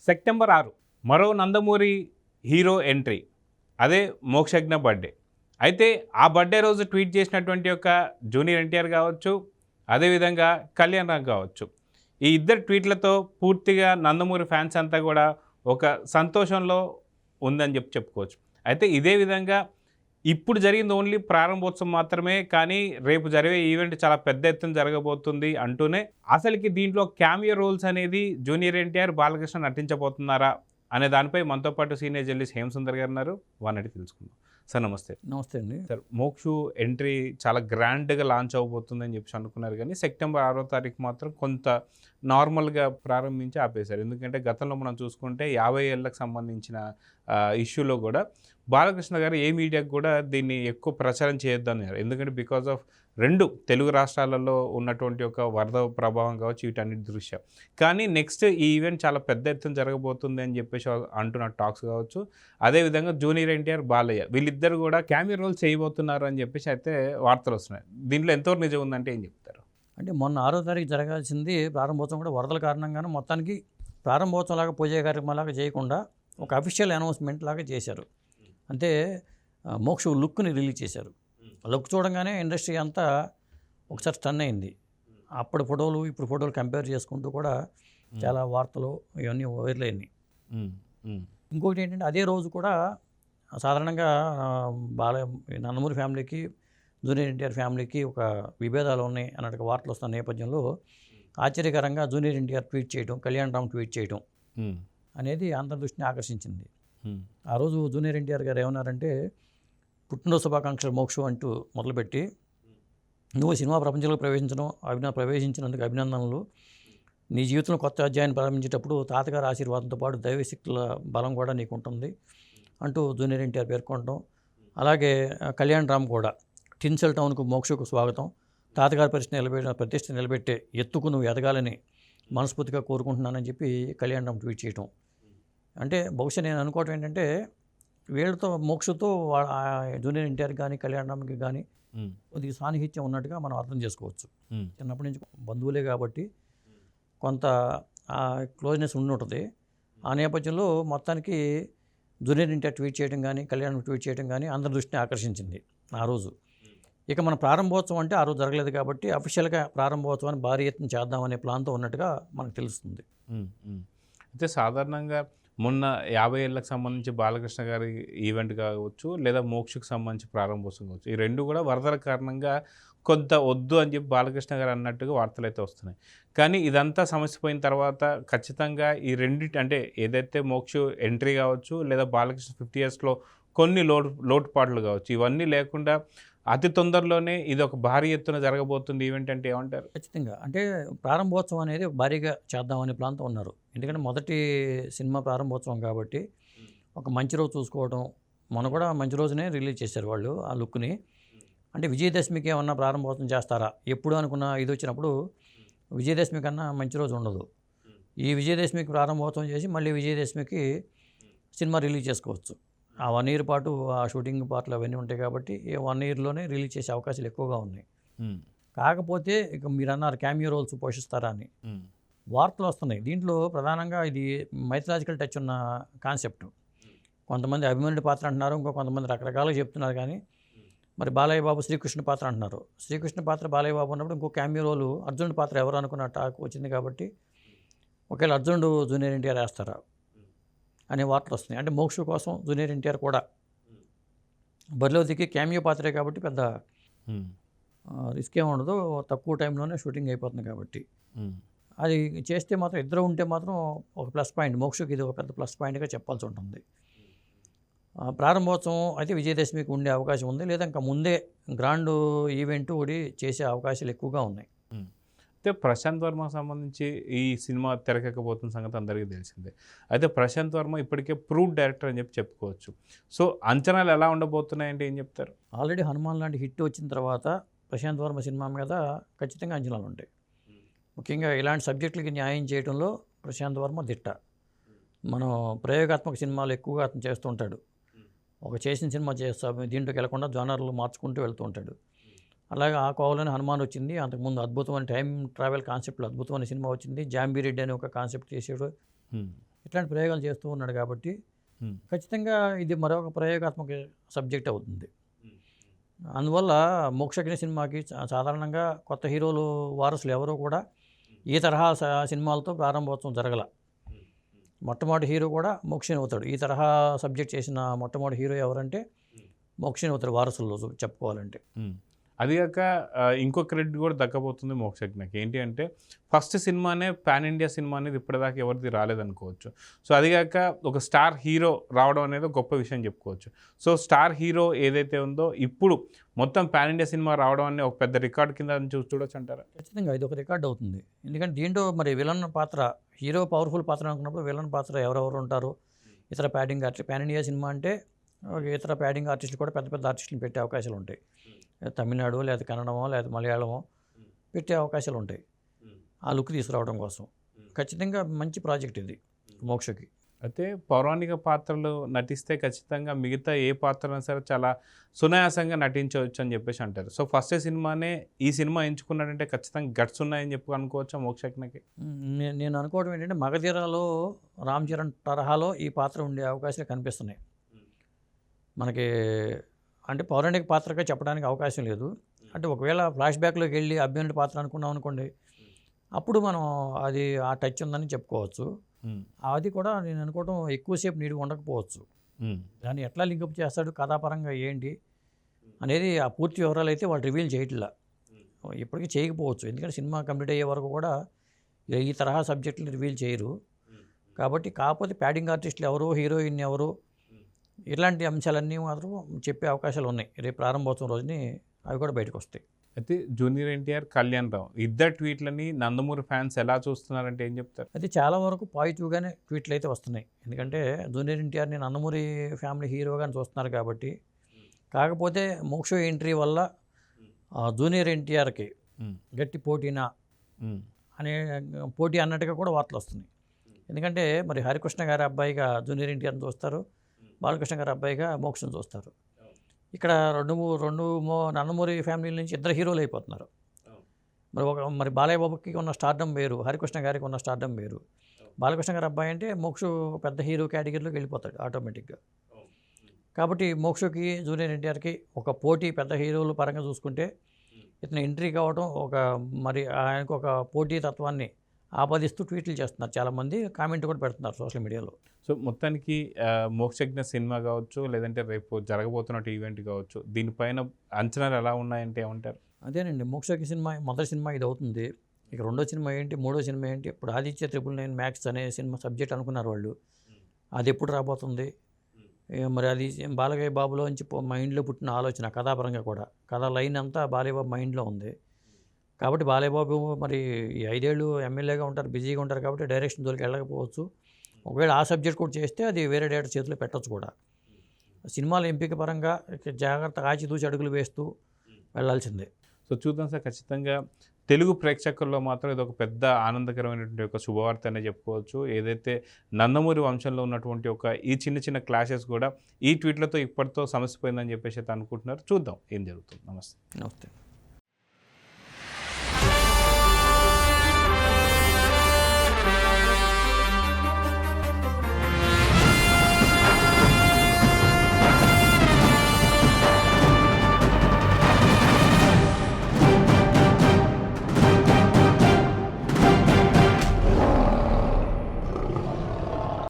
September 6 మరో Nandamuri hero entry, అదే Mokshagna birthday. అయితే ఆ బర్త్డే రోజు ట్వీట్ చేసినటువంటి యొక్క జూనియర్ ఎన్టీఆర్ కావచ్చు, అదేవిధంగా కళ్యాణ్ రామ్ కావచ్చు, ఈ ఇద్దరు ట్వీట్లతో పూర్తిగా నందమూరి ఫ్యాన్స్ అంతా కూడా ఒక సంతోషంలో ఉందని చెప్పుకోవచ్చు. అయితే ఇదే విధంగా ఇప్పుడు జరిగింది ఓన్లీ ప్రారంభోత్సవం మాత్రమే, కానీ రేపు జరిగే ఈవెంట్ చాలా పెద్ద ఎత్తున జరగబోతుంది అంటూనే అసలుకి దీంట్లో క్యామియో రోల్స్ అనేది జూనియర్ ఎన్టీఆర్, బాలకృష్ణ నటించబోతున్నారా అనే దానిపై మనతో పాటు సీనియర్ జర్నలిస్ట్ హేమసుందర్ గారు ఉన్నారు. వారిని తెలుసుకుందాం. సార్ నమస్తే. నమస్తే అండి. సార్, మోక్షు ఎంట్రీ చాలా గ్రాండ్గా లాంచ్ అవబోతుందని చెప్పి అనుకున్నారు, కానీ సెప్టెంబర్ 6వ తారీఖు మాత్రం కొంత నార్మల్గా ప్రారంభించి ఆపేశారు. ఎందుకంటే గతంలో మనం చూసుకుంటే 50 ఏళ్ళకి సంబంధించిన ఇష్యూలో కూడా బాలకృష్ణ గారు ఏ మీడియాకు కూడా దీన్ని ఎక్కువ ప్రచారం చేయొద్దన్నారు. ఎందుకంటే బికాజ్ ఆఫ్ రెండు తెలుగు రాష్ట్రాలలో ఉన్నటువంటి ఒక వరద ప్రభావం కావచ్చు, వీటన్నిటి దృష్ట్యా. కానీ నెక్స్ట్ ఈ ఈవెంట్ చాలా పెద్ద ఎత్తున జరగబోతుంది అని చెప్పేసి అంటున్న టాక్స్ కావచ్చు. అదేవిధంగా జూనియర్ ఎన్టీఆర్, బాలయ్య వీళ్ళిద్దరు కూడా క్యామియో రోల్ చేయబోతున్నారు అని చెప్పేసి అయితే వార్తలు వస్తున్నాయి. దీంట్లో ఎంతవరకు నిజం ఉందంటే ఏం చెప్తారు? అంటే మొన్న 6వ తారీఖు జరగాల్సింది ప్రారంభోత్సవం కూడా వరదల కారణంగానే మొత్తానికి ప్రారంభోత్సవం లాగా పూజ కార్యక్రమాలాగా చేయకుండా ఒక అఫీషియల్ అనౌన్స్మెంట్ లాగా చేశారు. అంటే మోక్ష లుక్ని రిలీజ్ చేశారు. లుక్ చూడంగానే ఇండస్ట్రీ అంతా ఒకసారి స్టన్ అయింది. అప్పుడు ఫోటోలు ఇప్పుడు ఫోటోలు కంపేర్ చేసుకుంటూ కూడా చాలా వార్తలు ఇవన్నీ వైరల్ అయినాయి. ఇంకొకటి ఏంటంటే అదే రోజు కూడా సాధారణంగా నందమూరి ఫ్యామిలీకి, జూనియర్ ఎన్టీఆర్ ఫ్యామిలీకి ఒక విభేదాలు ఉన్నాయి అన్నట్టు వార్తలు వస్తున్న నేపథ్యంలో ఆశ్చర్యకరంగా జూనియర్ ఎన్టీఆర్ ట్వీట్ చేయడం, కళ్యాణ్ రామ్ ట్వీట్ చేయడం అనేది అందరి దృష్టిని ఆకర్షించింది. ఆ రోజు జూనియర్ ఎన్టీఆర్ గారు ఏమన్నారంటే, పుట్టినరోజు శుభాకాంక్షలు మోక్షు అంటూ మొదలుపెట్టి, నువ్వు సినిమా ప్రపంచంలో ప్రవేశించినందుకు అభినందనలు. నీ జీవితంలో కొత్త అధ్యాయాన్ని ప్రారంభించేటప్పుడు తాతగారి ఆశీర్వాదంతో పాటు దైవశక్తుల బలం కూడా నీకు ఉంటుంది అంటూ జూనియర్ ఎన్టీఆర్ పేర్కొనడం. అలాగే కళ్యాణ్ రామ్ కూడా టిన్సెల్ టౌన్కు మోక్షకు స్వాగతం, తాతగారి ప్రతిష్ట నిలబెట్టే ఎత్తుకు నువ్వు ఎదగాలని మనస్ఫూర్తిగా కోరుకుంటున్నానని చెప్పి కళ్యాణ్ రామ్ ట్వీట్ చేయటం. అంటే బహుశా నేను అనుకోవటం ఏంటంటే, వీళ్ళతో మోక్షతో జూనియర్ ఎన్టీఆర్ కానీ కళ్యాణ్ రామ్కి కానీ కొద్దిగా సాన్నిహిత్యం ఉన్నట్టుగా మనం అర్థం చేసుకోవచ్చు. చిన్నప్పటి నుంచి బంధువులే కాబట్టి కొంత క్లోజ్నెస్ ఉండి ఉంటుంది. ఆ నేపథ్యంలో మొత్తానికి జూనియర్ ఎన్టీఆర్ ట్వీట్ చేయడం కానీ, కళ్యాణ్ ట్వీట్ చేయడం కానీ అందరి దృష్టిని ఆకర్షించింది ఆ రోజు. ఇక మన ప్రారంభోత్సవం అంటే ఆ రోజు జరగలేదు కాబట్టి అఫీషియల్గా ప్రారంభోత్సవాన్ని భారీ ఎత్తున చేద్దామనే ప్లాన్తో ఉన్నట్టుగా మనకు తెలుస్తుంది. అయితే సాధారణంగా మొన్న 50 ఏళ్ళకి సంబంధించి బాలకృష్ణ గారి ఈవెంట్ కావచ్చు, లేదా మోక్షకు సంబంధించి ప్రారంభోత్సవం కావచ్చు, ఈ రెండు కూడా వరదల కారణంగా కొంత వద్దు అని చెప్పి బాలకృష్ణ గారు అన్నట్టుగా వార్తలు అయితే వస్తున్నాయి. కానీ ఇదంతా సమస్య పోయిన తర్వాత ఖచ్చితంగా ఈ రెండింటి, అంటే ఏదైతే మోక్ష ఎంట్రీ కావచ్చు, లేదా బాలకృష్ణ 50 ఇయర్స్లో కొన్ని లోటుపాట్లు కావచ్చు, ఇవన్నీ లేకుండా అతి తొందరలోనే ఇది ఒక భారీ ఎత్తున జరగబోతుంది ఈవెంట్ అంటే ఏమంటారు? ఖచ్చితంగా. అంటే ప్రారంభోత్సవం అనేది భారీగా చేద్దామనే ప్లాన్తో ఉన్నారు. ఎందుకంటే మొదటి సినిమా ప్రారంభోత్సవం కాబట్టి ఒక మంచి రోజు చూసుకోవడం. మొన్న కూడా మంచి రోజునే రిలీజ్ చేశారు వాళ్ళు ఆ లుక్ని. అంటే విజయదశమికి ఏమన్నా ప్రారంభోత్సవం చేస్తారా ఎప్పుడు అనుకున్న ఇది వచ్చినప్పుడు విజయదశమి కన్నా మంచి రోజు ఉండదు. ఈ విజయదశమికి ప్రారంభోత్సవం చేసి మళ్ళీ విజయదశమికి సినిమా రిలీజ్ చేసుకోవచ్చు. ఆ 1 ఇయర్ పాటు ఆ షూటింగ్ పార్ట్లు అవన్నీ ఉంటాయి కాబట్టి 1 ఇయర్లోనే రిలీజ్ చేసే అవకాశాలు ఎక్కువగా ఉన్నాయి. కాకపోతే ఇక మీరు అన్నారు క్యామియో రోల్స్ పోషిస్తారా అని వార్తలు వస్తున్నాయి. దీంట్లో ప్రధానంగా ఇది మైథలాజికల్ టచ్ ఉన్న కాన్సెప్ట్. కొంతమంది అభిమన్యుడి పాత్ర అంటున్నారు, ఇంకో కొంతమంది రకరకాలుగా చెప్తున్నారు. కానీ మరి బాలయ్య బాబు శ్రీకృష్ణ పాత్ర అంటున్నారు. శ్రీకృష్ణ పాత్ర బాలయ్య బాబు ఉన్నప్పుడు ఇంకో క్యామియో రోలు అర్జునుడి పాత్ర ఎవరు అనుకున్న టాక్ వచ్చింది కాబట్టి ఒకవేళ అర్జునుడు జూనియర్ ఎన్టీఆర్ వేస్తారా అనే వార్తలు వస్తున్నాయి. అంటే మోక్ష కోసం జూనియర్ ఎన్టీఆర్ కూడా బరిలో దిగి క్యామియో పాత్రే కాబట్టి పెద్ద రిస్క్ ఏమి ఉండదు, తక్కువ టైంలోనే షూటింగ్ అయిపోతుంది కాబట్టి అది చేస్తే మాత్రం ఇద్దరు ఉంటే మాత్రం ఒక ప్లస్ పాయింట్. మోక్షకి ఇది ఒక పెద్ద ప్లస్ పాయింట్గా చెప్పాల్సి ఉంటుంది. ప్రారంభోత్సవం అయితే విజయదశమికి ఉండే అవకాశం ఉంది, లేదా ఇంకా ముందే గ్రాండ్ ఈవెంట్ ఒకటి చేసే అవకాశాలు ఎక్కువగా ఉన్నాయి. అయితే ప్రశాంత్ వర్మకు సంబంధించి ఈ సినిమా తెరకెక్కబోతున్న సంగతి అందరికీ తెలిసిందే. అయితే ప్రశాంత్ వర్మ ఇప్పటికే ప్రూవ్డ్ డైరెక్టర్ అని చెప్పి సో అంచనాలు ఎలా ఉండబోతున్నాయంటే ఏం చెప్తారు? ఆల్రెడీ హనుమాన్ లాంటి హిట్ వచ్చిన తర్వాత ప్రశాంత్ వర్మ సినిమా మీద ఖచ్చితంగా అంచనాలు ఉంటాయి. ముఖ్యంగా ఇలాంటి సబ్జెక్టులకి న్యాయం చేయడంలో ప్రశాంత్ వర్మ దిట్ట. మనం ప్రయోగాత్మక సినిమాలు ఎక్కువగా అతను చేస్తుంటాడు. ఒక చేసిన సినిమా చేస్తాం దీంట్లోకి వెళ్లకుండా జోనర్లు మార్చుకుంటూ వెళ్తూ ఉంటాడు. అలాగే ఆ కోవలోనే హనుమాన్ వచ్చింది. అంతకుముందు అద్భుతమైన టైం ట్రావెల్ కాన్సెప్ట్లో అద్భుతమైన సినిమా వచ్చింది. జాంబీ రెడ్డి అనే ఒక కాన్సెప్ట్ చేసాడు. ఇట్లాంటి ప్రయోగాలు చేస్తూ ఉన్నాడు కాబట్టి ఖచ్చితంగా ఇది మరొక ప్రయోగాత్మక సబ్జెక్ట్ అవుతుంది. అందువల్ల మోక్షజ్ఞ సినిమాకి సాధారణంగా కొత్త హీరోలు వారసులు ఎవరూ కూడా ఈ తరహా సినిమాలతో ప్రారంభోత్సవం జరగల. మొట్టమొదటి హీరో కూడా మోక్షిని అవుతాడు. ఈ తరహా సబ్జెక్ట్ చేసిన మొట్టమొదటి హీరో ఎవరంటే మోక్షిని అవుతాడు వారసుల్లో చెప్పుకోవాలంటే. అదిగాక ఇంకో క్రెడిట్ కూడా దక్కబోతుంది మోక్షజ్ఞకి. ఏంటి అంటే ఫస్ట్ సినిమానే పాన్ ఇండియా సినిమా అనేది ఇప్పటిదాకా ఎవరిది రాలేదనుకోవచ్చు. సో అదిగాక ఒక స్టార్ హీరో రావడం అనేది గొప్ప విషయం చెప్పుకోవచ్చు. సో స్టార్ హీరో ఏదైతే ఉందో ఇప్పుడు మొత్తం పాన్ ఇండియా సినిమా రావడం అనేది ఒక పెద్ద రికార్డ్ కింద చూడొచ్చు అంటారా? ఖచ్చితంగా ఇది ఒక రికార్డ్ అవుతుంది. ఎందుకంటే దీంట్లో మరి విలన్ పాత్ర, హీరో పవర్ఫుల్ పాత్ర అనుకున్నప్పుడు విలన్ పాత్ర ఎవరెవరు ఉంటారు, ఇతర padding artist, pan India cinema అంటే ఇతర ప్యాడింగ్ ఆర్టిస్టులు కూడా పెద్ద పెద్ద ఆర్టిస్టులు పెట్టే అవకాశాలు ఉంటాయి. తమిళనాడు లేదా కన్నడమో లేదా మలయాళమో పెట్టే అవకాశాలు ఉంటాయి ఆ లుక్ తీసుకురావడం కోసం. ఖచ్చితంగా మంచి ప్రాజెక్ట్ ఇది మోక్షకి. అయితే పౌరాణిక పాత్రలు నటిస్తే ఖచ్చితంగా మిగతా ఏ పాత్ర సరే చాలా సునాయాసంగా నటించవచ్చు అని చెప్పేసి అంటారు. సో ఫస్ట్ సినిమానే ఈ సినిమా ఎంచుకున్నాడంటే ఖచ్చితంగా గట్స్ ఉన్నాయని చెప్పి అనుకోవచ్చా మోక్షజ్ఞకి? నేను అనుకోవడం ఏంటంటే మగధీరాలో రామ్ చరణ్ తరహాలో ఈ పాత్ర ఉండే అవకాశాలు కనిపిస్తున్నాయి మనకి. అంటే పౌరాణిక పాత్రగా చెప్పడానికి అవకాశం లేదు. అంటే ఒకవేళ ఫ్లాష్ బ్యాక్లోకి వెళ్ళి అభ్యనుడి పాత్ర అనుకున్నాం అనుకోండి, అప్పుడు మనం అది ఆ టచ్ ఉందని చెప్పుకోవచ్చు. అది కూడా నేను అనుకోవడం ఎక్కువసేపు నీడు ఉండకపోవచ్చు. దాన్ని ఎట్లా లింకప్ చేస్తాడు కథాపరంగా ఏంటి అనేది ఆ పూర్తి వివరాలు అయితే వాళ్ళు రివీల్ చేయట్లా, ఇప్పటికీ చేయకపోవచ్చు. ఎందుకంటే సినిమా కంప్లీట్ అయ్యే వరకు కూడా ఈ తరహా సబ్జెక్టులు రివీల్ చేయరు కాబట్టి. కాకపోతే ప్యాడింగ్ ఆర్టిస్టులు ఎవరు, హీరోయిన్ ఎవరు, ఇలాంటి అంశాలన్నీ మాత్రం చెప్పే అవకాశాలు ఉన్నాయి. రేపు ప్రారంభోత్సవం రోజుని అవి కూడా బయటకు వస్తాయి. అయితే జూనియర్ ఎన్టీఆర్, కళ్యాణ్ రావు ఇద్దరు ట్వీట్లని నందమూరి ఫ్యాన్స్ ఎలా చూస్తున్నారంటే ఏం చెప్తారు? అది చాలా వరకు పాజిటివ్గానే ట్వీట్లు అయితే వస్తున్నాయి. ఎందుకంటే జూనియర్ ఎన్టీఆర్ని నందమూరి ఫ్యామిలీ హీరోగానే చూస్తున్నారు కాబట్టి. కాకపోతే మోక్ష ఎంట్రీ వల్ల జూనియర్ ఎన్టీఆర్కి గట్టి పోటీనా అనే పోటీ అన్నట్టుగా కూడా వార్తలు వస్తున్నాయి. ఎందుకంటే మరి హరికృష్ణ గారి అబ్బాయిగా జూనియర్ ఎన్టీఆర్ని చూస్తారు, బాలకృష్ణ గారి అబ్బాయిగా మోక్షను చూస్తారు. ఇక్కడ రెండు నందమూరి ఫ్యామిలీ నుంచి ఇద్దరు హీరోలు అయిపోతున్నారు. మరి బాలయ్య బాబుకి ఉన్న స్టార్డమ్ వేరు, హరికృష్ణ గారికి ఉన్న స్టార్డమ్ వేరు. బాలకృష్ణ గారి అబ్బాయి అంటే మోక్ష పెద్ద హీరో కేటగిరీలోకి వెళ్ళిపోతాడు ఆటోమేటిక్గా. కాబట్టి మోక్షకి జూనియర్ ఎన్టీఆర్కి ఒక పోటీ, పెద్ద హీరోలు పరంగా చూసుకుంటే ఇతను ఎంట్రీ కావడం మరి ఆయనకు ఒక పోటీ తత్వాన్ని ఆపాదిస్తూ ట్వీట్లు చేస్తున్నారు చాలామంది, కామెంట్ కూడా పెడుతున్నారు సోషల్ మీడియాలో. సో మొత్తానికి మోక్షజ్ఞ సినిమా కావచ్చు, లేదంటే రేపు జరగబోతున్న ఈవెంట్ కావచ్చు, దీనిపైన అంచనాలు ఎలా ఉన్నాయంటే ఏమంటారు? అదేనండి, మోక్షజ్ఞ సినిమా మొదటి సినిమా ఇది అవుతుంది. ఇక రెండో సినిమా ఏంటి, మూడో సినిమా ఏంటి? ఇప్పుడు ఆదిత్య 999 మ్యాక్స్ అనే సినిమా సబ్జెక్ట్ అనుకున్నారు వాళ్ళు, అది ఎప్పుడు రాబోతుంది మరి? అది బాలయ్య బాబులోంచి మైండ్లో పుట్టిన ఆలోచన, కథాపరంగా కూడా కథ లైన్ అంతా బాలయ్య బాబు మైండ్లో ఉంది కాబట్టి. బాలయ్య బాబు మరి ఈ 5 ఏళ్ళు ఎమ్మెల్యేగా ఉంటారు, బిజీగా ఉంటారు కాబట్టి డైరెక్షన్ జోలికి వెళ్ళకపోవచ్చు. ఒకవేళ ఆ సబ్జెక్ట్ కూడా చేస్తే అది వేరే డైరెక్టర్ చేతిలో పెట్టచ్చు కూడా. సినిమాల ఎంపిక పరంగా జాగ్రత్తగా ఆచితూచి అడుగులు వేస్తూ వెళ్ళాల్సిందే. సో చూద్దాం సార్, ఖచ్చితంగా తెలుగు ప్రేక్షకుల్లో మాత్రం ఇది ఒక పెద్ద ఆనందకరమైనటువంటి ఒక శుభవార్త అనే చెప్పుకోవచ్చు. ఏదైతే నందమూరి వంశంలో ఉన్నటువంటి ఒక ఈ చిన్న చిన్న క్లాషెస్ కూడా ఈ ట్వీట్లతో ఇప్పటితో సమసిపోయిందని చెప్పేసి అయితే అనుకుంటున్నారు. చూద్దాం ఏం జరుగుతుంది. నమస్తే.